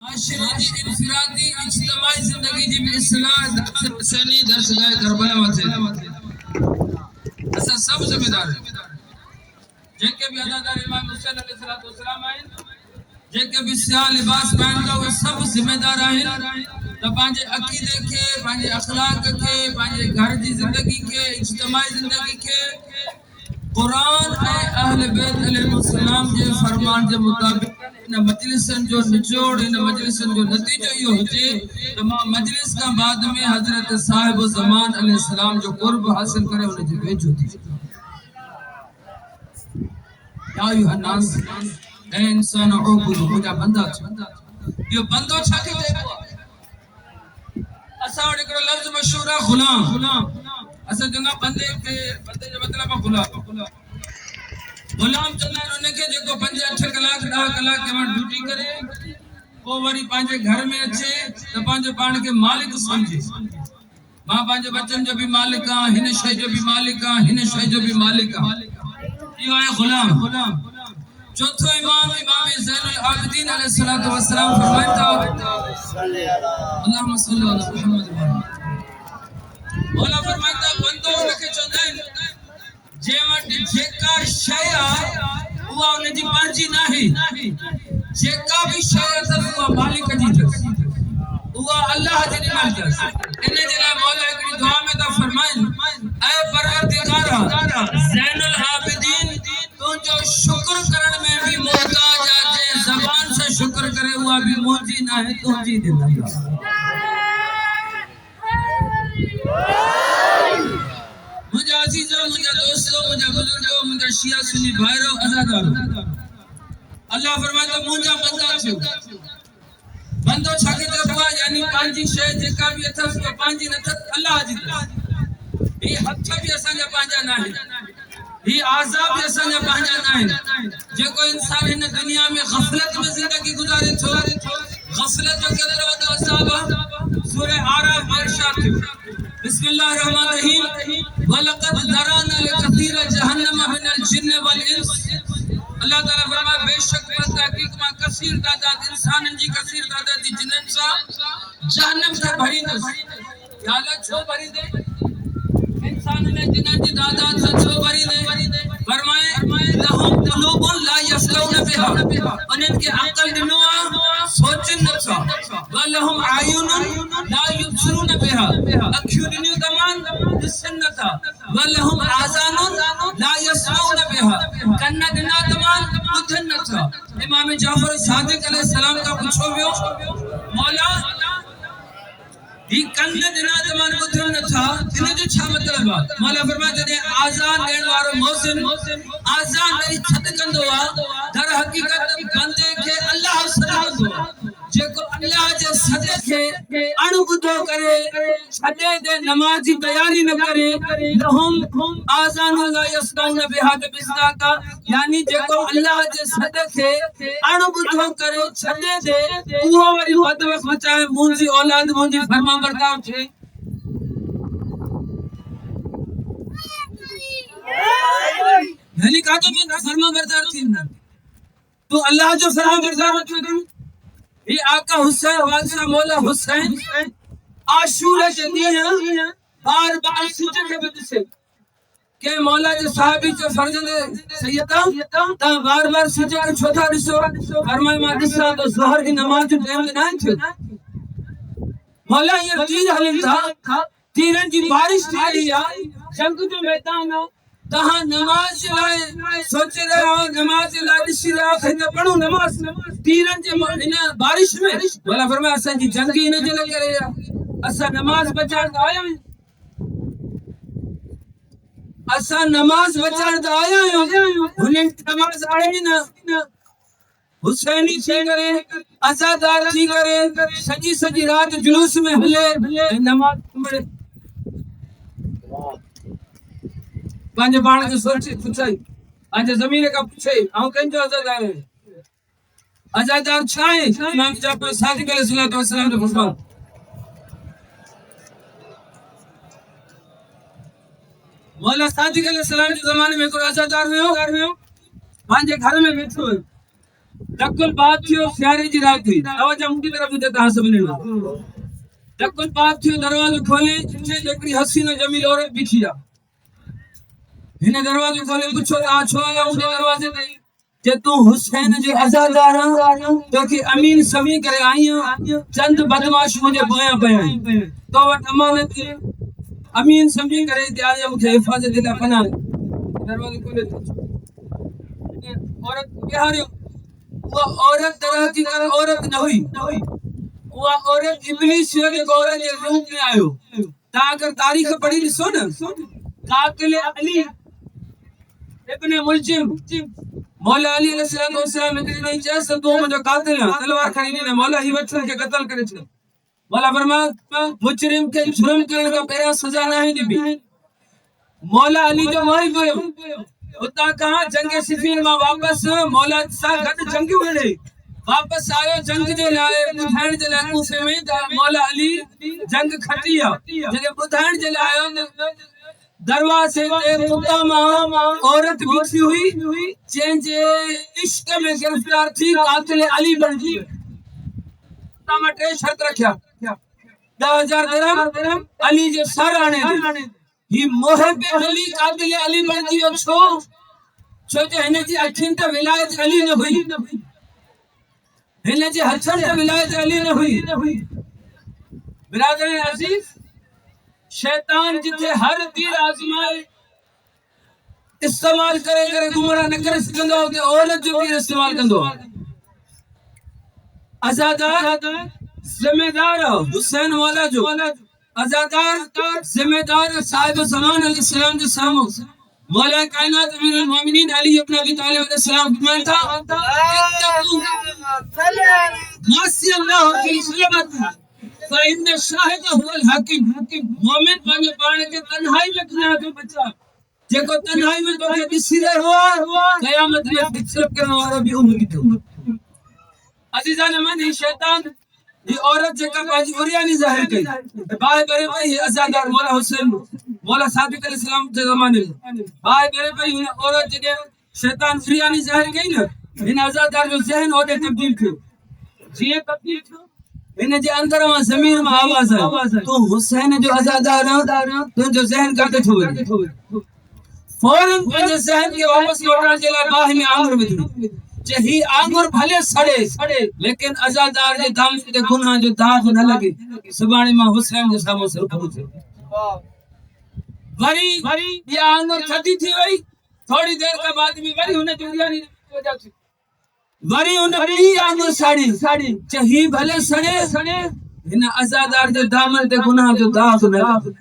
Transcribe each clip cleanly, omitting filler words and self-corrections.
माशरे जी इनफिरादी इज्तिमाई जिंदगी जी में इस्लाह दर्सनी दर्सगाह करबला मथे असा सब जिम्मेदार है जेके भी अदादार इमाम हुसैन अलैहिस्सलातु वस्सलाम आइन जेके भी सिया लिबास पहनदा वो सब जिम्मेदार आइन त पांजे अकीदे के पांजे अखलाक के पांजे घर जी जिंदगी के इज्तिमाई जिंदगी के कुरान ए अहले बैत अलैहिस्सलाम जे फरमान जे मुताबिक इन मजलिसन जो निचोड़ इन मजलिसन जो नतीजो यो होजे त मां मजलिस का बाद में हजरत साहिब ज़मान अलैहिस्सलाम जो कुर्ब हासिल करे उन जे भेजो थी या यूहन्नास ए इंसान उबुद मुजा बंदा यो बंदो छा के देखो असा एकड़ो लफ्ज मशहूर है गुलाम असा जंगा बंदे जो मतलब गुलाम चंदा उन्हें के जो 5-8 कलाक 10 कलाक के वट ड्यूटी करे वो वरी पांजे घर में अच्छे तो पांजे पान के मालिक समझे मां पांजे बच्चन जो भी मालिक आ हिन शय जो भी मालिक आ हिन शय जो भी मालिक आ यो है गुलाम चौथो इमाम ज़ैनुल आबिदीन अलैहिस्सलातु वस्सलाम फरमाता अल्लाहुम्मा सल्ली अला मुहम्मद मौला फरमाता बंदो उनके चंदाइन जे वट जेका शय आ उहा उन जी पंहिंजी नाही जेका भी शय अथस उहा मालिक जी अथस उहा अल्लाह जी ॾिनल अथस इन जे लाइ मौला हिकिड़ी दुआ में था फरमाइन ऐ परवरदिगारा ज़ैनुल आबिदीन तुंहिंजो शुक्र करण में भी मोहताज आहे जे ज़बान से शुक्र करे उहा भी मुंहिंजी न आहे तुंहिंजी ॾिनल आहे मुझे अजीजों मुझे दोस्तों मुझे बुजुर्गों मुझे शिया सुन्नी भाइरों अज़ादारों अल्लाह फरमाता मुझा बंदा थियो बंदो छाके देखवा यानी पांजी शय जेका भी अथस तो पांजी नथस अल्लाह जी ही हथ भी असन पांजा नाही ही आज़ा भी असन पांजा नाही जेको इंसान इन दुनिया में गफलत में जिंदगी गुजारे थो गफलत जो केतिरो वॾो अज़ाब सूरह आराफ में इरशाद थियो बिस्मिल्लाहिर्रहमानिर्रहीम वलक़द ज़राना लिकसीर जहन्नम मिनल जिन्न वल इंस अल्लाह ताला फरमाए बेशक तहकीक में कसीर तादाद इंसानन जी कसीर तादाद जिन्नन सा जहन्नम से भरींदस याला छो भरींदे इंसान ने जिन्नन जी तादाद से छो भरींदे फरमाए लहुम कुलूबुन ला यसलौन बिहा उन्हन के अकल दिनो सोचन नथा वलहुम आयुनुन ला युबसिरुन बिहा अखियों दिनो दमान दिसन नथा वलहुम आज़ानुन ला यसमऊन बिहा कन्न दिना दमान बुधन नथा इमाम जाफर सादिक अलैहिस्सलाम का पूछो वियो मौला ही कन्न दिना दमान बुधन नथा इन जो छा मतलब है मौला फरमाए जदे आज़ान देण वारो मौसिन आज़ान मेरी छत कंदो आ दर हकीकत बंदे के अल्लाह सलामतो जेको अल्लाह जे सदे के अणबुधो करे छदे दे नमाज की तैयारी न करे लहुम आज़ान ला यसदाउन बिहा बिस्ताका यानी जेको अल्लाह जे सदे के अणबुधो करे छदे दे वो वरी वद वक्त बचाए मुंजी औलाद मुंजी फरमाबरदार छे यानी का तो भी फरमाबरदार थी तो अल्लाह जो फरमाबरदार थी ये आका हुसैन वालिद मौला हुसैन आशूरा के दिन बार-बार सूचे के बदसे के मौला जो साहबी जो फर्जंद सैयदा ता बार-बार सूचे के छोटा दिसो फरमाए मा दिसा तो ज़हर की नमाज जो टाइम ना थियो मौला ये तीर हलन था तीरन की बारिश थी रही है जंग जो मैदान तहां नमाज लाए सोच रहे हो नमाज लाए दिसी रहे खंद पढ़ो नमाज तीरन जे इन बारिश में बोला फरमाया असन जी जंगी इन जे करे असा नमाज बचाण दा आया असा नमाज बचाण दा आया हुने नमाज आए ना हुसैनी थी करे आजादार थी करे सजी सजी रात जुलूस में हले नमाज पढ़े पांजे बाण के सोची पुछाई आज जमीन का पूछे आउ कंजो आजादार छाए इमाम जाफर सादिक अलैहिस्सलातु वस्सलाम ने फरमाया मौला सादिक अलैहिस्सलाम के जमाने में कोई आजादार हुयो पांजे घर में बैठो तकुल बात थियो सियारे जी रात हुई तवजा मुंडी तरफ ॿुधे तव्हां सभिनी मां तकुल बात थियो दरवाज़ो खोले जे हिकिड़ी हसीनो जमील औरत बीठी आहे हिन दरवाज़ो खोले पुछो तव्हां छो आया मुंहिंजे दरवाज़े ते जे तूं हुसैन जे अज़ादार आहीं तोखे अमीन समी करे आई आहियां चंद बदमाश मुंहिंजे पोयां पिया आहिनि तो वटि अमानत अमीन समझी करे ते आया मूंखे हिफ़ाज़त लाइ पनाह दरवाज़ो खोले औरत बिहारियो वो औरत तरह की औरत न हुई वो औरत इब्लीस के औरत के रूप में आयो ता अगर तारीख पढ़ी ॾिसो न कातिल अली इब्न मुल्जिम मौला अली अलैहिस्सलाम हिकिड़ी ॾींहुं चयसि तूं मुंहिंजो कातिल आहे तलवार खणी ॾिना मौला ही वठनि खे क़त्ल करे छॾ मौला फरमाया मुजरिम खे जुर्म करण खां पहिरियां सज़ा न आहे ॾिबी मौला अली जो मारी पियो उतां कहा जंग सिफीन मां वापस मौला सां गॾु जंगियूं लड़े वापस आयो जंग जे लाइ ॿुधाइण जे लाइ कूफे में त मौला अली जंग खटी आहे जॾहिं ॿुधाइण जे लाइ आयो दरवाज़े ते मुकामा औरत बीठी हुई जंहिंजे इश्क में गिरफ्तार थी कातिल अली बणजी तमाम टे शर्त रखिया 10,000 दिरहम अली जे सर आणे ही मोहब अली कातिल अली बणजी छो छो जो हिन जी अखियुनि ते विलायत अली न हुई हिन जे हथनि ते विलायत अली न हुई बिरादर अज़ीज़ शैतान जिथे हर तीर आज़माए इस्तेमाल करे करे गुमराह न करे सघंदो उते औरत जो तीर इस्तेमाल कंदो अज़ादार ज़िम्मेदार हुसैन मौला जो अज़ादार ज़िम्मेदार साहिब ज़मान अलैहिस्सलाम जो सामो मौला कायनात अमीरुल मोमिनीन अली इब्न अबी तालिब अलैहिस्सलाम फरमाया था मासी अल्लाह की सुलमत फ़इन्न शाहिद हुवल हकीम मोमिन पंहिंजे पाण खे तन्हाई में दुनिया खे बचा जेको तन्हाई में तोखे ॾिसी रहियो आहे क़यामत में डिस्टर्ब करण वारो बि उहो ॾिठो अज़ीज़ान मन ही शैतान ये औरत जेका पंहिंजी उरियानी ज़ाहिर कई बाहि करे पई अज़ादार मौला हुसैन मौला सादिक अलैहिस्सलाम जे ज़माने में बाहि करे पई हुन औरत जॾहिं शैतान उरियानी ज़ाहिर कई न हिन अज़ादार जो ज़हन ओॾे तब्दील थियो जीअं तब्दील थियो हिन जे अंदर मां ज़मीर मां आवाज़ आई तूं हुसैन जो अज़ादार आहीं तुंहिंजो ज़हन काथे थो वञे फौरन पंहिंजे ज़हन खे वापसि लौटाइण जे लाइ बाहि में आंगुर विधी जे ही आंगुर भले सड़े लेकिन अज़ादार जे दामन ते गुनाह जो दाग न लगे सुभाणे मां हुसैन जे साम्हूं सिर खड़ो थियो वरी ये आंगुर थधी थी वई थोड़ी देर के बाद में वरी हुन जो उरियानी वजह थी वरी उन ॿी आंगुर साड़ी जे ही भले सड़े हिन अज़ादार जे दामन ते गुनाह जो दाग न लगे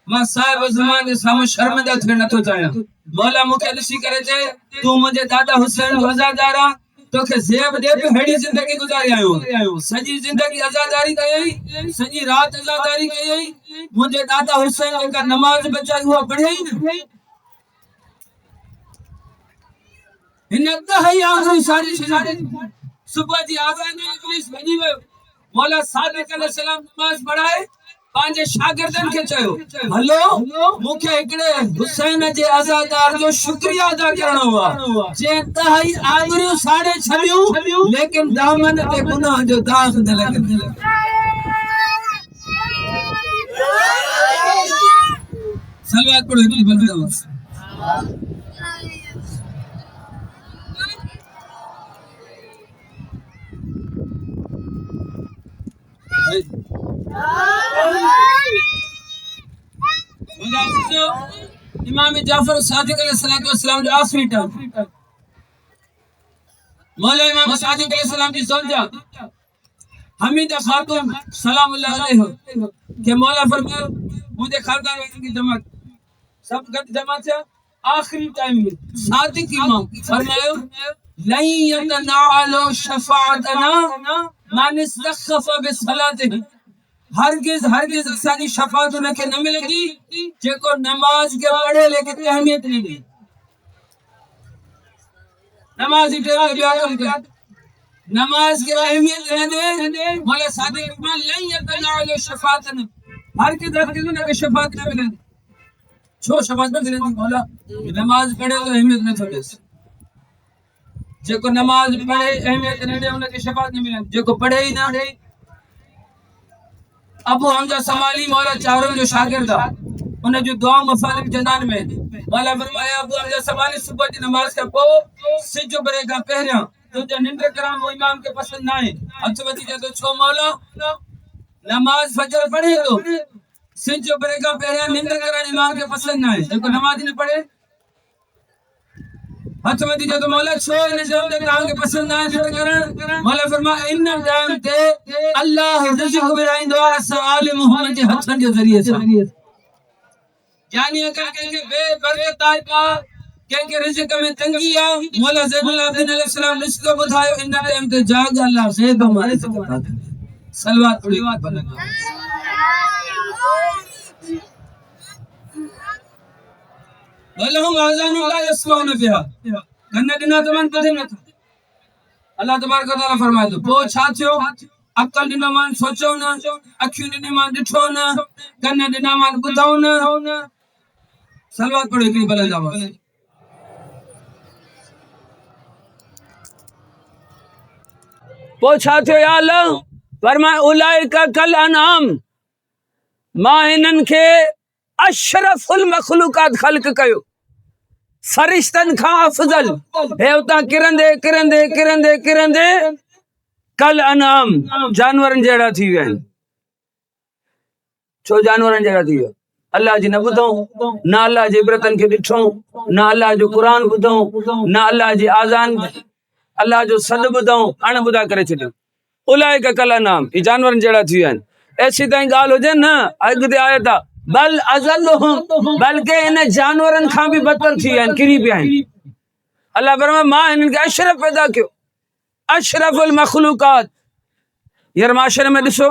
मां साहिब ज़मान जे साम्हूं शर्मिंदा थियण नथो चाहियां मौला मूंखे ॾिसी करे चए तूं मुंहिंजे दादा हुसैन जो अज़ादार आहे तोखे ज़ेब ॾे पियो हेड़ी ज़िंदगी गुज़ारी आयो सॼी ज़िंदगी अज़ादारी कयई सॼी रात अज़ादारी कयई मुंहिंजे दादा हुसैन जेका नमाज़ बचाई उहा पढ़ियई न हिन ॾह आंगुर साड़ी छॾे सुबुह जी आज़ान में इब्लीस भॼी वियो मौला सादिक अलैहिस्सलाम नमाज़ पढ़ाए पंहिंजे शागिर्दनि खे चयो हलो मूंखे हिकिड़े हुसैन जे अज़ादार जो शुक्रिया अदा करणो आहे जंहिं तहाई आंगुरियूं साड़े छॾियूं लेकिन दामन ते गुनाह जो दाग न लॻे सलवात पढ़ो हिकिड़ी बंदि इमाम जाफर सादिक अलैहिस्सलाम जो आखिरी टाइम मौला इमाम सादिक अलैहिस्सलाम की ज़ौजा हमीदा खातून सलामुल्लाह अलैहा के मौला फरमाया मुझे खानदान वालों की जमात सब गद जमा थे आखिरी टाइम में सादिक इमाम फरमाया नहीं यतनाअलु शफाअतना मन इस्तखफ बिसलातिही हरगिज असांजी शफाअत उनखे न मिलेगी जेको नमाज के पढ़े लेकिन अहमियत नहीं दी नमाज के ॿिया कम कर नमाज के अहमियत न दे मौला सादिक इमाम नहीं यतनाअलु शफाअतना हरगिज उनखे शफाअत न मिलेगी छो शफाअत न मिलेगी मौला नमाज पढ़े तो अहमियत न थोड़े जेको नमाज पढ़े अहमियत न दे उनके शफाअत न मिले, जेको पढ़े ही ना। अबू हमजा समाली मौला चारों जो शागिर्द उन जो दुआ मुफालिक जनान में मौला फरमाया अबू हमजा समाली सुबह की नमाज का पो सिजो बरेगा पहरिया तुझे निंद्र कराम वो इमाम के पसंद ना है। हथ वधी जो छो मौला नमाज फजर पढ़े तो सिजो बरेगा पहरिया निंद्र कराम इमाम के पसंद ना है। जेको नमाज न पढ़े हथ वधी जो मौला छो इन जम ते काम के पसंद ना है करण। मौला फरमाया इन टाइम ते अल्लाह रिज़्क़ विराइंदो आहे सवाल मोहम्मद के हथन के जरिए से, यानी अगर के बेबरकत आए का के रिज़्क़ में तंगी आ मौला ज़ैनुल आबिदीन अलैहिस्सलाम रिज़्क़ बुधायो इन टाइम ते जाग अल्लाह से तो मारे सलवात पढ़ी बना वलहुम आज़ानु ला यस्माउन बिहा कन्ने दिना तमन पथे न अल्लाह तबारक व तआला फरमाए तो पो छा थियो अकल दिना मान सोचो न अखियों दिना मान दिठो न कन्ने दिना मान बुधाओ न। सलवात पढ़ो एकड़ी बुलंद आवाज पो छा थियो या अल्लाह फरमाए उलाइका कल अनाम मां इनन के अशरफुल मखलूकात खल्क कयो फरिश्तन खां अफजल हेवता किरंदे किरंदे किरंदे किरंदे कल अनाम जानवरन जेड़ा थी वे छो जानवरन जेड़ा थी वे अल्लाह जी न बुधो ना अल्लाह जी इबरतन के दिठो ना अल्लाह जो कुरान बुधो ना अल्लाह जी आजान अल्लाह जो सद बुधो अण बुधा करे छडो उलाइका कल अनाम ई जानवरन जेड़ा थी वे ऐसी ताई गाल हो जे न अगते आयता बल अज़ल्लुहुम बल्कि इन जानवरन खां भी बदतर थी आहिनि किरी पिया आहिनि। अल्लाह फरमाए मां इन्हनि खे अशरफ पैदा कयो अशरफुल मखलूकात। यार माशरे में ॾिसो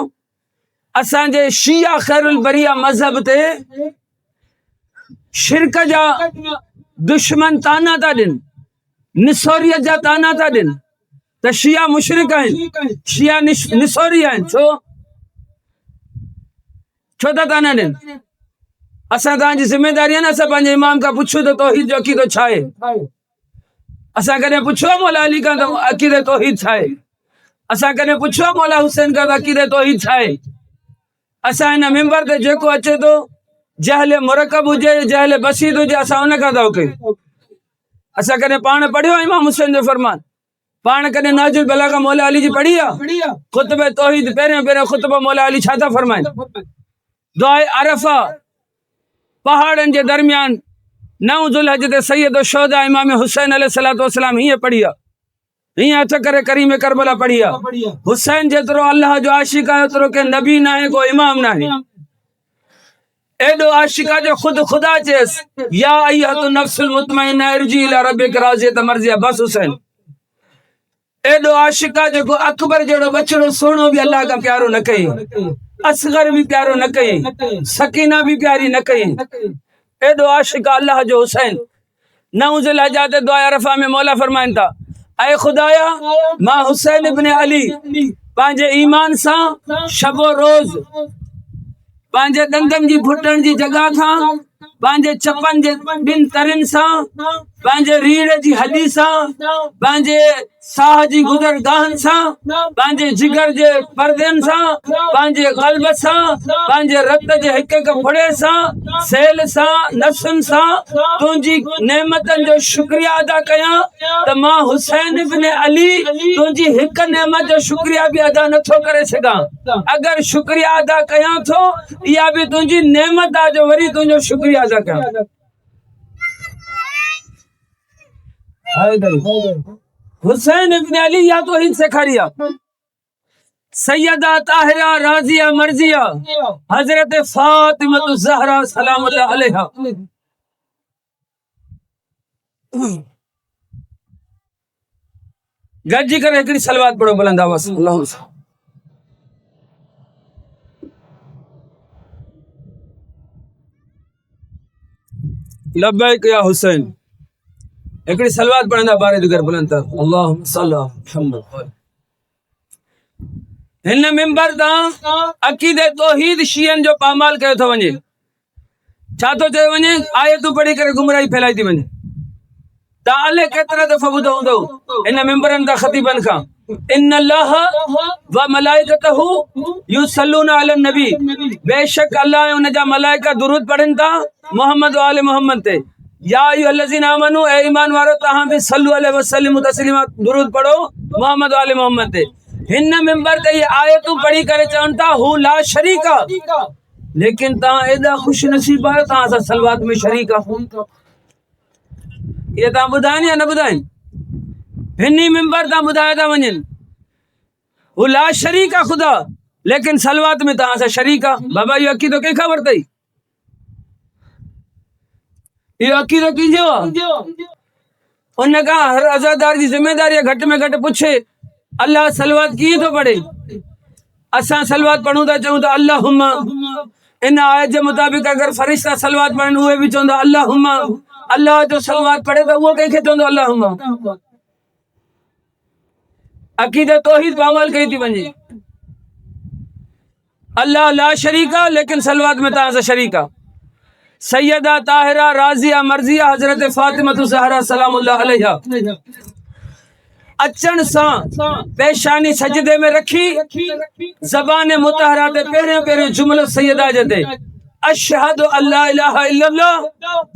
असांजे शिया खैरुल बरिया मज़हब ते शिरक जा दुश्मन ताना था ॾियनि निसोरियत जा ताना था ॾियनि त शिया मुशरिक आहिनि शिया निसोरी आहिनि छो था ताना ॾियनि। असां तव्हांजी जिम्मेदारी आहे न असां पंहिंजे इमाम खां पुछूं त तौहीद जो अक़ीदो छा आहे। असां कॾहिं पुछो मौला अली खां त अक़ीदे तौहीद छा आहे। असां कॾहिं पुछो मौला हुसैन खां त अक़ीदे तौहीद छा आहे। असां हिन मिंबर ते जेको अचे थो जहल मुरकब हुजे जहल बसीत हुजे असां उन खां था कयूं। असां कॾहिं पाण पढ़ियो इमाम हुसैन जो फरमान पाण कॾहिं नाजुल बलागा मौला अली जी पढ़ी आहे खुतबे तौहीद पहिरियों पहिरियों खुतबो मौला अली छा था फरमाइनि दुआए अरफा पहाड़न के दरमियान 9 ज़ुल्हज ते सैयद शोहदा इमाम हुसैन अलैहिस्सलातु वस्सलाम हिय पढ़ी आहे हिय हथ करे करीम करबला पढ़ी आहे। हुसैन जेतरो अल्लाह जो आशिक आहे ओतरो के नबी ना है को इमाम ना है। एडो आशिका जो खुद खुदा चेस या अय्यतु नफ्सुल मुतमइन्ना इरजी इला रब्बिक राज़ियतम मर्ज़िया बस हुसैन। एडो आशिका जो अकबर जेड़ो बचड़ो सोनो भी अल्लाह का प्यारो न कई असगर भी प्यारो न कई सकीना भी प्यारी न कई एडो आशिका अल्लाह जो हुसैन। 9 ज़ुल्हज ते दुआ अरफा में मौला फरमाइन था ऐ खुदाया मां हुसैन इब्न अली पांजे ईमान सा शबो रोज पांजे दंदन जी फुटण जी जगह था पांजे चपन जे बिन तरिन सा पांजे रीढ़ जी हड्डी सा पांजे साह जी गुजर गाहन सा पांजे जिगर जे पर्दन सा पांजे कल्ब सा पांजे रत जे हिक हिक फुड़े सा सेल सा नसन सा तुंजी नेमतन जो शुक्रिया अदा कया त मां हुसैन इब्न अली तुंजी हिक नेमत जो शुक्रिया भी अदा नथो करे सगा। अगर शुक्रिया अदा कया थो या भी तुंजी नेमत आ जो वरी तुंजो शुक्रिया अदा कया। हुसैन इब्न अली या तो हिंद से खड़िया सैयदा ताहिरा राजिया मर्जिया हजरत फातिमा ज़हरा सलामुत अलैहा गजी करे हिकड़ी सलवात पढ़ो बुलंद आवाज़ अल्लाहुम्मा लब्बैक या हुसैन एकड़ी सलवात पढ़ंदा बारे दिगर बुलंद अल्लाहुम्मा सल्ली अला मुहम्मद। हिन मिंबर ता अकीदे तौहीद शियन जो पामाल कयो थो वञे छा थो चयो वञे आयतूं पढ़ी करे गुमराही फैलाई थी वञे ताले केतरा दफ़ा ॿुधो हूंदो इन मेंबरनि ता ख़तीबन खां इन अल्लाह व मलाइकतहू युसल्लूना अलन नबी, बेशक अल्लाह ऐं उन जा मलाइका दुरूद पढ़नि था मोहम्मद व आले मोहम्मद ते। या अय्युहल्लज़ीना आमनू, ए ईमान वारो तहां भी सल्लु अलैहि वसल्लम तस्लीमा दुरूद पढ़ो मोहम्मद व आले मोहम्मद ते। हिन मेंबर ते ये आयतूं पढ़ी करे चवनि था हू ला शरीका, लेकिन तहां एॾा खुश नसीब आहियो तहां सां सलवात में शरीक आहियो। ये तहां ॿुधाइनि या न ॿुधाइनि? हिनी मेंबर तां ॿुधाए था वञनि हू ला शरीक आहे ख़ुदा, लेकिन सलवात में तहां सां शरीक आहे। बाबा इहो अक़ीदो कंहिंखां वरितई? इहो अक़ीदो कीजो आहे? उन खां हर अज़ादार जी ज़िम्मेदारी आहे घटि में घटि पुछे अल्लाह सलवात कीअं थो पढ़े। असां सलवात पढ़ूं था चऊं था अल्लाहुम्मा, इन आयत जे मुताबिक़ अगर फरिश्ता सलवात पढ़नि उहे भी चवंदा अल्लाहुम्मा। अल्लाह जो सलवात पढ़े तो उहो कंहिंखे चवंदो अल्लाहुम्मा। अक़ीदे तौहीद पामल कई थी वञे। अल्लाह ला शरीक आहे, लेकिन सलवात में तहां सां शरीक आहे। सैयदा ताहिरा राज़िया मर्ज़िया हज़रत फातिमा ज़हरा सलामुल्लाह अलैहा अचण सां पेशानी सजदे में रखी ज़बान मुतहरा ते पहिरियों पहिरियों जुमलो सैयदा जे ते अशहदु अल्ला इलाहा इल्लल्लाह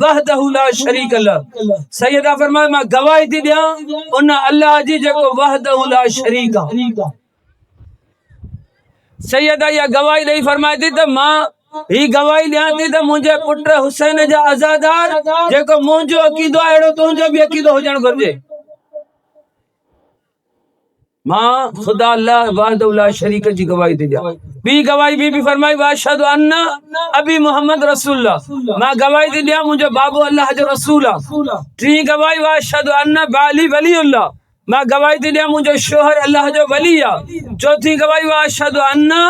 वहदहु ला शरीक लह। सैयदा फरमाए मां गवाही थी ॾियां उन अल्लाह जी जेको वहदहु ला शरीक आहे। सैयदा या गवाही ॾेई फरमाए थी त मां ही गवाही ॾियां थी त मुंहिंजे पुट हुसैन जा आज़ादार जेको मुंहिंजो अक़ीदो आहे अहिड़ो तुंहिंजो भी अक़ीदो हुजणु घुरिजे। मां खुदा अल्लाह वहदहु ला शरीक जी गवाही थी ॾियां। ॿी गवाही बी फरमाई वाशहदु अन्ना अबी मोहम्मद रसूलुल्लाह, मां गवाही थी ॾियां मुंहिंजो बाबू अल्लाह जो रसूल आहे। टी गवाही वाशहदु अन्ना बाली वलीउल्लाह, मां गवाही थी ॾियां मुंहिंजो शोहर अल्लाह जो वली आहे। चौथी गवाही वाशहदु अन्ना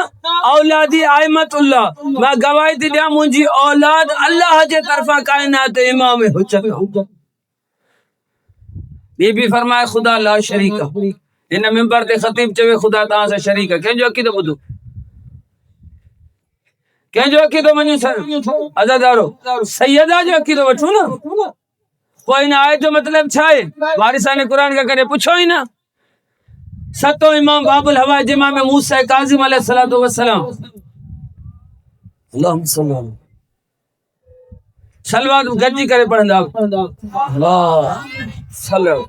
औलादी आइमतुल्लाह, मां गवाही थी ॾियां मुंहिंजी औलाद अल्लाह जे तरफ़ां काइनात इमाम हुज्जत। बीबी फरमाए खुदा ला शरीक आहे। इन मिंबर ते ख़तीब चवे खुदा तहां सां शरीक आहे। कंहिंजो अक़ीदो ॿुधो, कंहिंजो अक़ीदो मञूं अज़ादारो? सैयदा जो अक़ीदो वठूं न। पोइ इन आयत जो मतलब छा आहे? वारिसाने क़ुरान खां कॾहिं पुछो ई न। सतो इमाम बाबुल हवा जिमा में मूसा काज़िम अलैहिस्सलातु वस्सलाम अल्लाहुम्मा सल्लि अलैहि सलवात गॾिजी करे पढ़ंदा अल्लाह सल्लल्लाहु।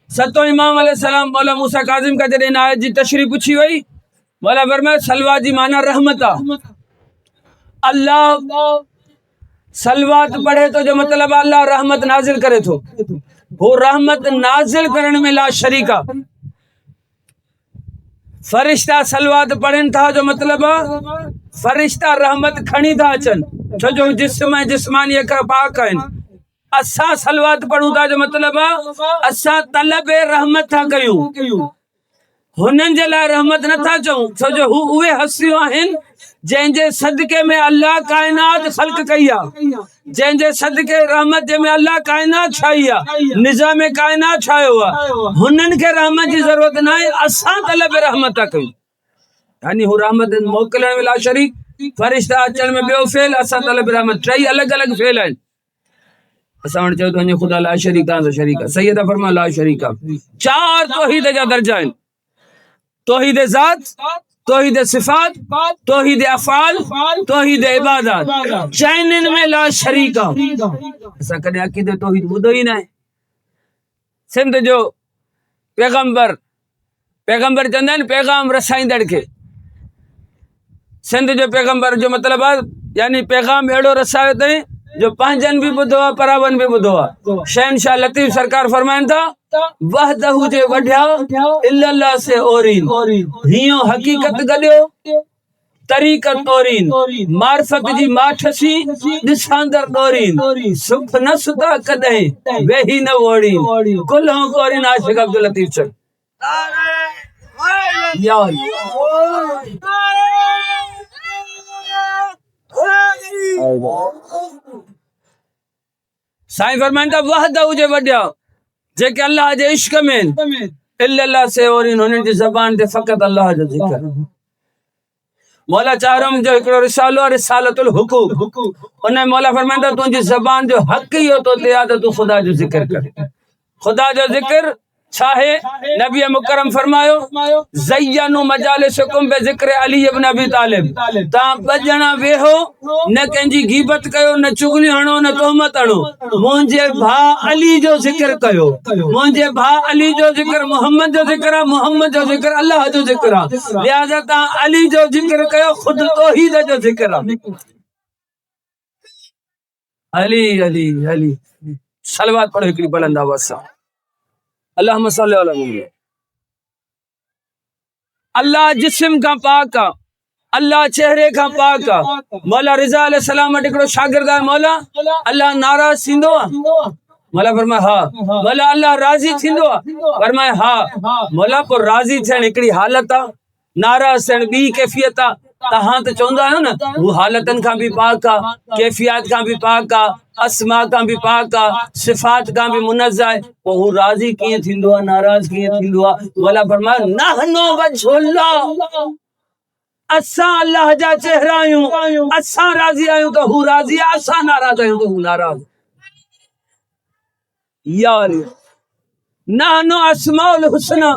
सतो इमाम अलैहिस्सलाम मौला मूसा काज़िम का जॾहिं आयत जी तशरीह पूछी वई, मौला फरमाया सलवात जी माना रहमत आहे। अल्लाह सलवात पढ़े तो जो मतलब अल्लाह रहमत नाजिल करे थो। वो रहमत नाजिल करण में ला शरीक आहे। फरिश्ता सलवात पढ़नि था जो मतलब फरिश्ता रहमत खणी था अचनि, छो जो जिस्म ऐं जिस्मानी खां पाक आहिनि। असां सलवात पढ़ूं था जो मतलब असां तलब रहमत था कयूं, हुननि जे लाइ रहमत नथा चऊं, छो जो हू उहे हस्तियूं आहिनि जंहिंजे सदके में अल्लाह कायनात ख़ल्क़ कई आहे, जंहिंजे सदके रहमत जंहिंमें अल्लाह कायनात ठाही आहे, निज़ाम कायनात ठाहियो आहे। हुननि खे रहमत जी ज़रूरत न आहे, असां तलब रहमत था कयूं। यानी हू रहमत मोकिलण में ला शरीक, फरिश्ता अचण में ॿियो फेल, असां तलब रहमत, टई अलॻि अलॻि फेल आहिनि। असां वटि चयो त वञे ख़ुदा ला शरीक आहे, शरीक आहे। सैयदा फरमा ला शरीक आहे। चार तौहीद जा दर्जा आहिनि, तौहीद ज़ात, तौहीद सिफ़ात, तौहीद अफ़आल, तौहीद इबादत। चइनिन में ला शरीक आहे। असां कॾहिं अक़ीदे तौहीद ॿुधो ई न आहे। सिंध जो पैगंबर चवंदा आहिनि पैगाम रसाईंदड़ खे। सिंध जो पैगंबर जो मतलब आहे यानी पैगाम अहिड़ो रसायो अथई जो पंहिंजनि बि ॿुधो आहे, परावनि बि ॿुधो आहे। शहनशाह लतीफ़ सरकार फरमाइनि था वहदहू जे वढिया इल्लल्लाह से ओरीन, हियो हकीकत गॾियो तरीक़त तोरीन, मार्फत जी माठसी ॾिसांदड़ तोरीन, सुख न सुता कॾहिं वेही न ओड़ीन, कुल हो कोरीन। आशिक़ अब्दुल लतीफ़ सर साईं फरमाइनि था वहदहू जे वढिया जेके अल्लाह जे इश्क में इल्लल्लाह से ओरीन, हुननि जी ज़बान ते फ़क़त अल्लाह जो ज़िक्र। मौला चाह रहा हूं जो हिकिड़ो रिसालो आहे रिसालतुल हुकूक उन मौला फरमाईंदा तुंहिंजी ज़बान जो हक़ ई इहो तो ते आहे त तूं ख़ुदा जो ज़िक्र कर ख़ुदा जो ज़िक्र छा है नबी मुकरम फरमायो ज़य्यनु मजालिसकुम बिज़िक्र अली इब्न अबी तालिब ता बजना वेहो न कंहिंजी गीबत कयो न चुगली हणो न तोहमत हणो मुंहिंजे भाउ अली जो ज़िक्र कयो मुंहिंजे भाउ अली जो ज़िक्र मोहम्मद जो ज़िक्र आहे मोहम्मद जो ज़िक्र अल्लाह जो ज़िक्र आहे लिहाज़ा ता अली जो ज़िक्र कयो खुद तौहीद जो ज़िक्र आहे अली अली अली सलवात पढ़ो हिकिड़ी बुलंद आवाज़ सां अल्लाहुम्मा सल्ली अला मुहम्मद अल्लाह जिस्म का पाक आहे अल्लाह चेहरे का पाक आहे मौला रिज़ा अलैहि सलाम वटि हिकिड़ो शागिर्द आहे मौला अल्लाह नाराज़ थींदो आहे मौला फरमाए हा मौला अल्लाह राज़ी थींदो आहे फरमाए हा मौला पोइ राज़ी थियण हिकिड़ी हालत आहे नाराज़ थियण ॿी कैफ़ियत आहे तहां त चवंदा आहियो न हू हालतनि खां बि पाक आहे कैफ़ियत खां बि पाक आहे अस्मा खां बि पाक आहे सिफ़ात खां बि मुनज़्ज़ह आहे पोइ हू राज़ी कीअं थींदो आहे नाराज़ कीअं थींदो आहे मौला फरमाए नहनु वजहुल्लाह असां अल्लाह जा चेहरा आहियूं असां राज़ी आहियूं त हू राज़ी आहे असां नाराज़ आहियूं त हू नाराज़ यार नहनु अस्माउल हुस्ना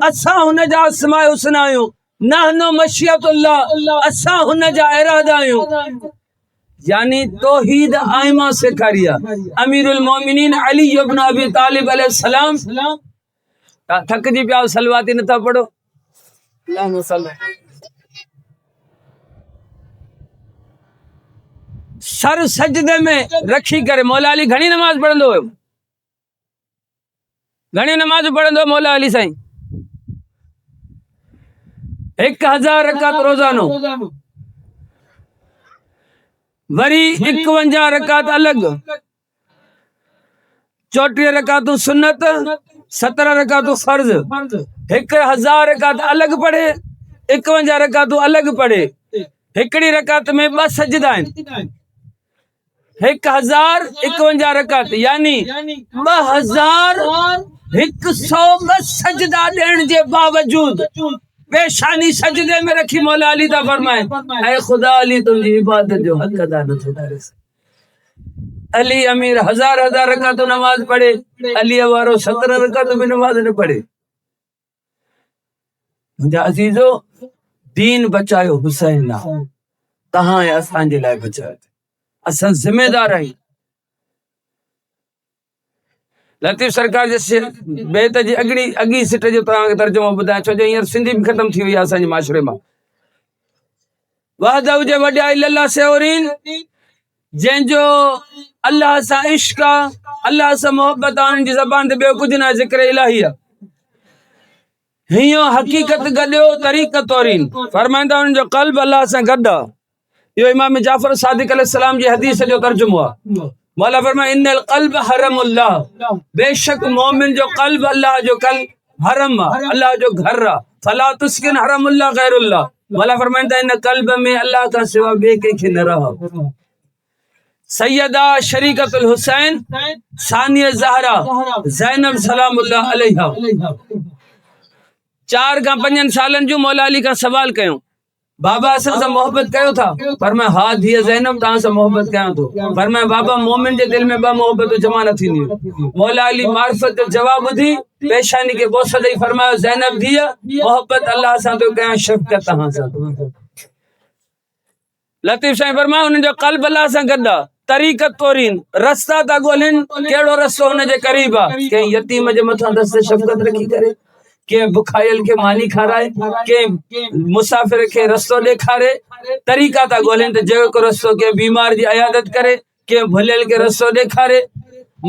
असां हुन जा अस्माए हुस्ना आहियूं नहनु मशियतुल्लाह असां हुन जा इरादा आहियूं यानी तौहीद आइमा सेखारी आहे अमीरुल मोमिनीन अली इब्न अबी तालिब अलैहिस्सलाम थकजी पिया सलवाती नथा पढ़ो अल्लाहुम्मा सल्ली सर सजदे में रखी करे मौला अली घणी नमाज पढ़ंदो हुयो घणी नमाज पढ़ंदो मौला अली साईं 1000 रकात रोजानो वरी 51 रकात अलग 34 रकातूं सुन्नत 17 रकातूं फर्ज 1000 रकात अलग पढ़े 51 रकातूं अलग पढ़े हिकड़ी रकात में 2 सजदा आहिनि 1051 रकात यानी 2100 सजदा ॾियण जे बावजूद पेशानी सजदे में रखी मौला अली ता फरमाए ऐ खुदा अली तुंहिंजी इबादत जो हक़ अदा नथो करे अली अमीर 1000 रकात नमाज पढ़े अली वारो 17 रकात में नमाज न पढ़े मुंहिंजा अज़ीज़ो दीन बचायो हुसैन ना तहां असांजे लाइ बचायो असां जिम्मेदार आहियूं लतीफ़ सरकार जे बेत जी अगी सिट जो तव्हांखे तर्जुमो ॿुधायां छो जो हींअर सिंधी भी खत्म थी वई आहे असांजे माशरे मां वहदहू जे वॾा इल्लल्लाह सेवरीन जंहिंजो अल्लाह सां इश्क आहे अल्लाह सां मोहब्बत आहे उन्हनि जी ज़बान ते ॿियो कुझु न ज़िक्र इलाही आहे हीअं हक़ीक़त गॾियो तरीक़त तौरीन फरमाईंदा उन्हनि जो क़ल्ब अल्लाह सां गॾु आहे इहो इमाम जाफ़र सादिक अलैहिस्सलाम जी हदीस जो तर्जुमो आहे मौला फरमाए इन्नल क़ल्ब हरमुल्लाह बेशक मोमिन जो क़ल्ब अल्लाह जो हरम आहे अल्लाह जो घर आहे फला तुस्किन हरमुल्लाह गैरुल्लाह मौला फरमाईंदा इन क़ल्ब में अल्लाह का सिवा ॿिए कंहिंखे न रहो सैयदा शरीकतुल हुसैन सानिया ज़हरा ज़ैनब सलामुल्लाह अलैहा 4 खां 5 सालनि जूं मौला अली का सवाल कयूं बाबा असां सां मोहब्बत कयो था फरमाए हा धीअ ज़ैनब तव्हां सां मोहब्बत कयां थो फरमाए बाबा मोमिन जे दिल में 2 मोहब्बतूं जमा न थींदियूं मौला अली मार्फत जो जवाब ॿुधी पेशानी खे बोस ॾेई फरमायो ज़ैनब धीअ मोहब्बत अल्लाह सां थो कयां शफ़क़त तव्हां सां लतीफ़ साईं फरमायो उन्हनि जो क़ल्ब अल्लाह सां गॾु आहे तरीक़त तौरीन रस्ता था ॻोल्हनि कहिड़ो रस्तो हुन जे क़रीब आहे कंहिं यतीम जे मथां दस्त शफ़क़त रखी करे के बुखायल के मानी खाराए के मुसाफिर के रस्तो ॾेखारे तरीक़ा था ॻोल्हनि त जेको रस्तो के बीमार जी अयादत करे के भुलियल के रस्तो ॾेखारे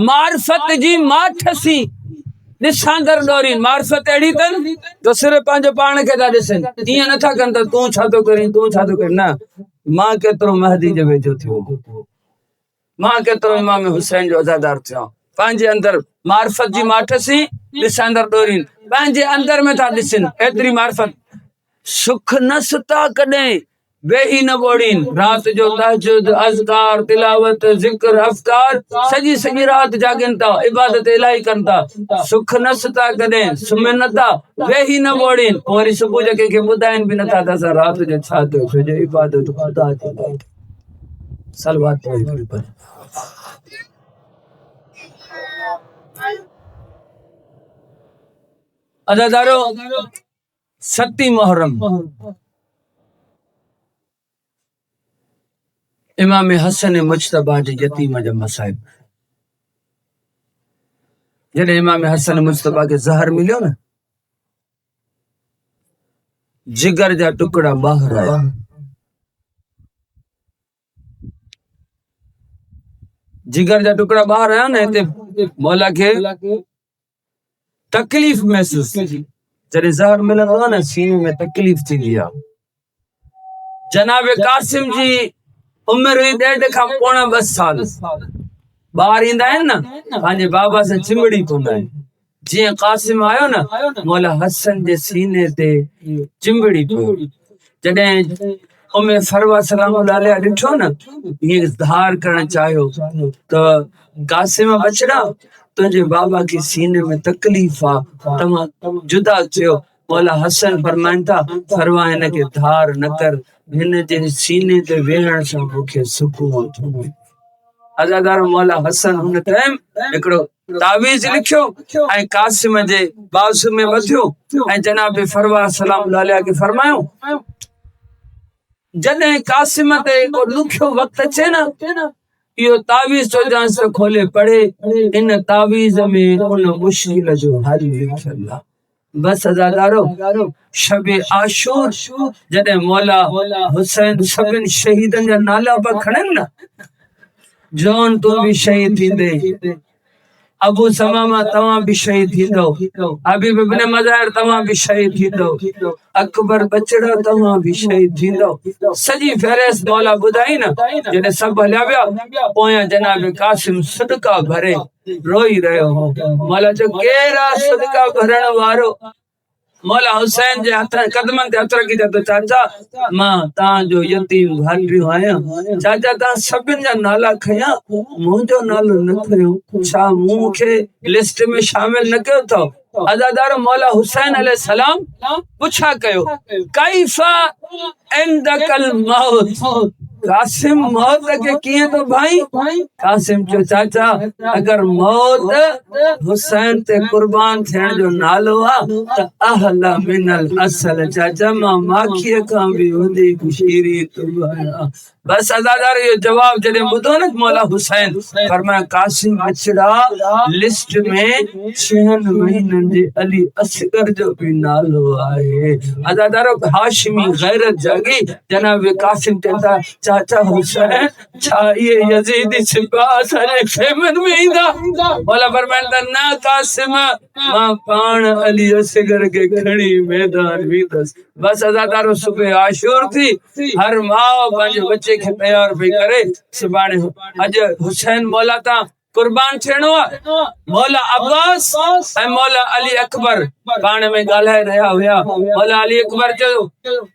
मार्फत जी माठसी ॾिसांदड़ ॾोरीन मार्फत अहिड़ी अथनि जो सिर्फ़ु पंहिंजो पाण खे था ॾिसनि ईअं नथा कनि त तूं छा थो करीं तूं छा थो करीं न मां केतिरो महदी जे वेझो थियो मां केतिरो इमाम हुसैन जो अज़ादार थियो पंहिंजे अंदर मार्फत जी माठसी ॾिसांदड़ ॾोरीन पंहिंजे अंदर में था ॾिसनि एतिरी मार्फत सुख न सुता कॾहिं वे ही न बोड़ीन रात जो तहज्जुद अज़कार तिलावत जिक्र अफ़कार सजी सजी रात जागन था इबादत इलाही करन था सुख नसता कदे सुमन था वे ही न बोड़ीन वरी सुबह जके के बुधाइन भी नथा था रात जो छा तो जो इबादत खुदा जी सलवात पर अदादारो सती मुहर्रम इमाम हसन मुज्तबा जे यतीम जा मसाइब जॾहिं इमाम हसन मुज्तबा के ज़हर मिलियो न जिगर जा टुकड़ा बाहर आया जिगर जा टुकड़ा बाहर आया न हिते मौला के तकलीफ़ महसूस जॾहिं ज़हर मिलंदो आहे न सीने में तकलीफ़ थींदी आहे जनाब कासिम जी उम्र हुई 1.5 खां पौणा 2 साल ॿार ईंदा आहिनि न पंहिंजे बाबा सां चिमड़ी पवंदा आहिनि जीअं कासिम आयो न मौला हसन जे सीने ते चिमड़ी पियो जॾहिं उम्मे फरवा सलामुल्लाह अलैहा ॾिठो न हीअं धार करण चाहियो त कासिम बचड़ा तुंहिंजे बाबा के सीने में तकलीफ़ आहे तव्हां जुदा थियो मौला हसन फरमाइनि था फरवा हिन खे धार न कर हिन जे सीने ते वेहण सां मूंखे सुकून थो मिले अज़ादार मौला हसन हुन टाइम हिकिड़ो तावीज़ लिखियो ऐं कासिम जे बाज़ु में बधियो ऐं जनाब फरवा सलामुल्लाह अलैहा खे फरमायो जॾहिं कासिम ते को ॾुखियो वक़्तु अचे न इहो तावीज़ चोजांस त खोले पढ़े इन तावीज़ में उन मुश्किल जो हल लिखियल आहे बस अज़ादारो शबे आशूर जॾहिं मौला हुसैन सभिनि शहीदनि जा नाला पिया खणनि न जॉन तू भी शहीद थींदे अबू समामा तव्हां भी शहीद थींदो हबीब इब्न मज़ाहिर तव्हां भी शहीद थींदो अकबर बचड़ा तव्हां भी शहीद थींदो सजी फहरिस्त मौला ॿुधाई न जॾहिं सभु हलिया विया पोयां जनाब कासिम सदका भरे रोई रहियो हो मौला जो केरु आहे सदका भरण वारो मौला हुसैन जे हथ कदमनि ते हथ रखी त चाचा मां तव्हांजो यतीम भांडियो आहियां चाचा तव्हां सभिनि जा नाला खयां मुंहिंजो नालो न खयो छा मूंखे लिस्ट में शामिल न कयो अथव अज़ादार मौला हुसैन अलैहिस्सलाम पुछा कयो कैफा इंदकल मौत कासिम मौत के किए तो भाई कासिम चो चाचा अगर मौत हुसैन ते कुर्बान थियण जो नालो आ त अहला मिनल असल चाचा मां माखीअ खां भी वधीक शीरी तुम आहियां बस अज़ादार ये जवाब जॾहिं ॿुधो न मौला हुसैन फरमाया कासिम बचड़ा लिस्ट में 6 महीननि जे अली असगर जो भी नालो आहे अज़ादारो हाशिमी गैरत जागी जनाब कासिम चवंदा चाचा हुसैन छा ये यजीदी सिपाह असांजे खेमन में ईंदा मौला फरमाइनि न कासिम मां पाण अली असगर के खणी मैदान वेंदसि बस अज़ादारो सुबह आशूर थी हर मां पंहिंजे बच्चे खे तैयार पई करे सुभाणे अॼु हुसैन मौला तां कुर्बान थियणो आहे मौला अब्बास ऐं मौला अली अकबर पाण में ॻाल्हाए रहिया हुया मौला अली अकबर चयो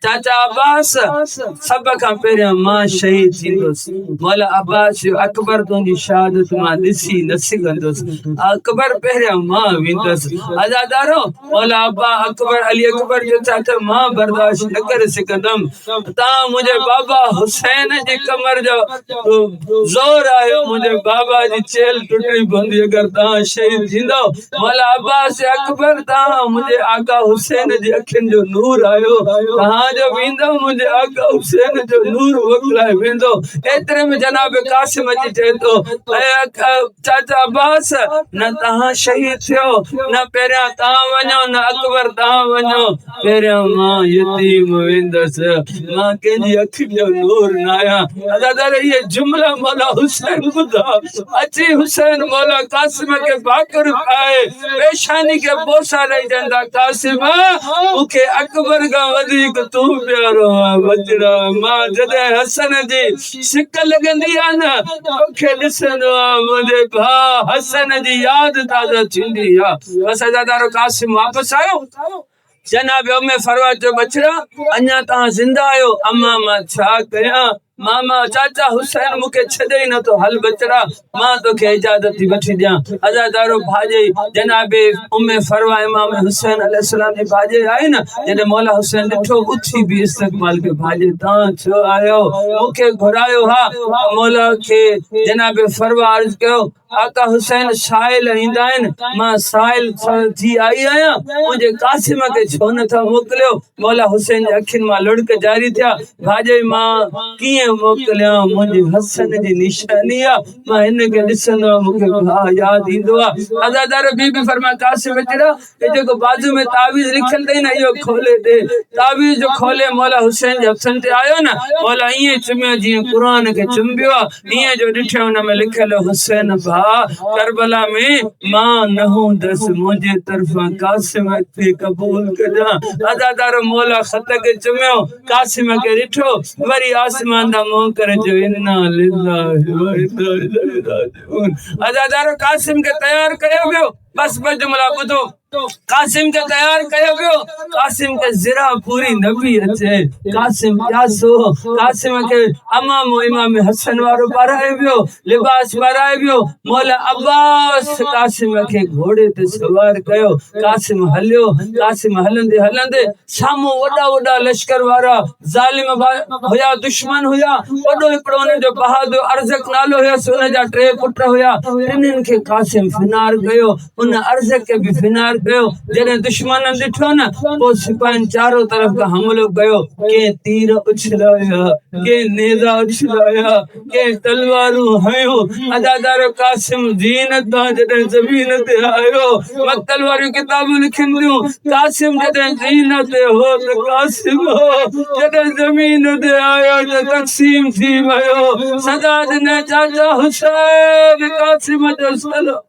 चाचा अब्बास सभ खां पहिरियां मां शहीद थींदुसि मौला अब्बास चयो अकबर तुंहिंजी शहादत मां ॾिसी न सघंदुसि अकबर पहिरियां मां वेंदुसि अज़ादारो मौला अब्बा अकबर अली अकबर जो चाचा मां बर्दाश्त न करे सघंदमि तव्हां मुंहिंजे बाबा हुसैन जे कमर जो ज़ोर आयो मुंहिंजे बाबा जी चेल टुटी पवंदी अगर तव्हां शहीद थींदो मौला अब्बास अकबर तव्हां मुंहिंजे आका हुसैन जी अखियुनि जो नूर आयो तव्हांजो वेंदो मुंहिंजे आका हुसैन जो नूर वकलाए वेंदो एतिरे में जनाब कासिम अची चए थो चाचा अब्बास न तव्हां शहीद थियो न पहिरियां तव्हां वञो न अकबर तव्हां वञो पहिरियां मां यतीम वेंदसि मां कंहिंजी अखियुनि जो नूर न आहियां दादा ये जुमला मौला हुसैन ॿुधा अची हुसैन मौला कासिम के भाकुर पाए पेशानी के बोसा ॾेई चवंदा कासिम मूंखे अकबर खां वधीक तूं प्यारो आहे बचड़ा मां जॾहिं हसन जी सिक लॻंदी आहे न तोखे ॾिसंदो आहे मुंहिंजे भाउ हसन जी यादि ताज़ा थींदी आहे बस अज़ादारो कासिम वापसि आयो जनाब उम्मे फरवा जो बचड़ा अन्या ता जिंदा आयो अम्मा मां छा कया मामा चाचा हुसैन मुके छदे न तो हल बचड़ा मां तो के इजाजत थी बठी दिया अजादारो भाजे जनाबे उम्मे फरवा इमाम हुसैन अलैहिस्सलाम ने भाजे आए ना जने मौला हुसैन डिठो उठी भी इस्तकबाल के भाजे ता छो आयो मुके घुरायो हा मौला के जनाबे फरवा अर्ज कयो आका हुसैन साहिल इंदा आहिन मां साहिल थी आई आया मुझे कासिम के छो न था मोकलियो मौला हुसैन जे अखिन मां लुड़क जारी थिया भाजे मां किए मोकलिया मुझे हसन जी निशानी आ मां इनके दिसंदो मुके भा याद इंदो आ अजादार बीबी फरमा कासिम बचड़ा ए जो बाजू में तावीज लिखल दे ना यो खोले दे तावीज जो खोले मौला हुसैन जे हसन ते आयो ना मौला इए चुमियो जी कुरान के चुंबियो इए जो डिठो उन में लिखल हुसैन भा करबला में मां न हूं दस मुझे तरफा कासिम के कबूल कजा अजादार मौला खत के चुमियो कासिम के डिठो वरी आसमान दा मुंह करे जो इन्ना लिल्लाहि व इन्ना इलैहि राजिऊन अजादार कासिम के तैयार कयो वियो बस जुमला बुधो कासिम के तैयार कयो वियो कासिम के जिरा पूरी नबी अचे कासिम प्यासो कासिम के अमाम इमाम हसन वारो पराए वियो लिबास पराए वियो मौला अब्बास कासिम के घोड़े ते सवार कयो कासिम हलियो कासिम हलंदे हलंदे सामो वडा वडा लश्कर वारा जालिम हुया दुश्मन हुया वडो हिकड़ो ने जो बहादुर अर्जक नालो हुया सोने जा टे पुट हुया तिनन के कासिम फिनार कयो उन अर्जक के भी फिनार कयो जने दुश्मन दिठो न वो सिपाही चारों तरफ का हमलो कयो के तीर उछलाया के नेजा उछलाया के तलवारू हयो अजादार कासिम जीनत ता जने जमीन ते आयो मैं तलवारू किताब लिखन दियो कासिम जने जीनत हो तो कासिम हो जने जमीन ते आयो तो तकसीम थी भयो सदाद ने चाचा हुसैन कासिम जो सलो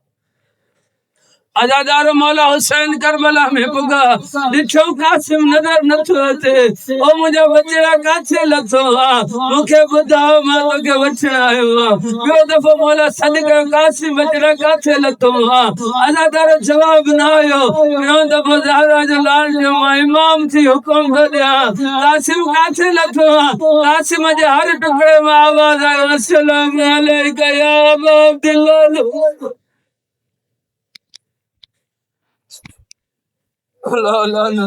अजादार मौला हुसैन करबला में पुगा दिठो कासिम नजर नथो अचे ओ मुझे बचड़ा काछे लथो मुखे बुधाओ मां तो के बचड़ा आयो बियो दफो मौला सदके कासिम बचड़ा काछे लथो अजादार जवाब ना आयो बियो दफो ज़हरा जो लाल जो मां इमाम थी हुकुम दिया कासिम काछे लथो कासिम जे हर टुकड़े में आवाज आयो अस्सलाम अलैका या अबा अब्दुल्लाह لا لا لا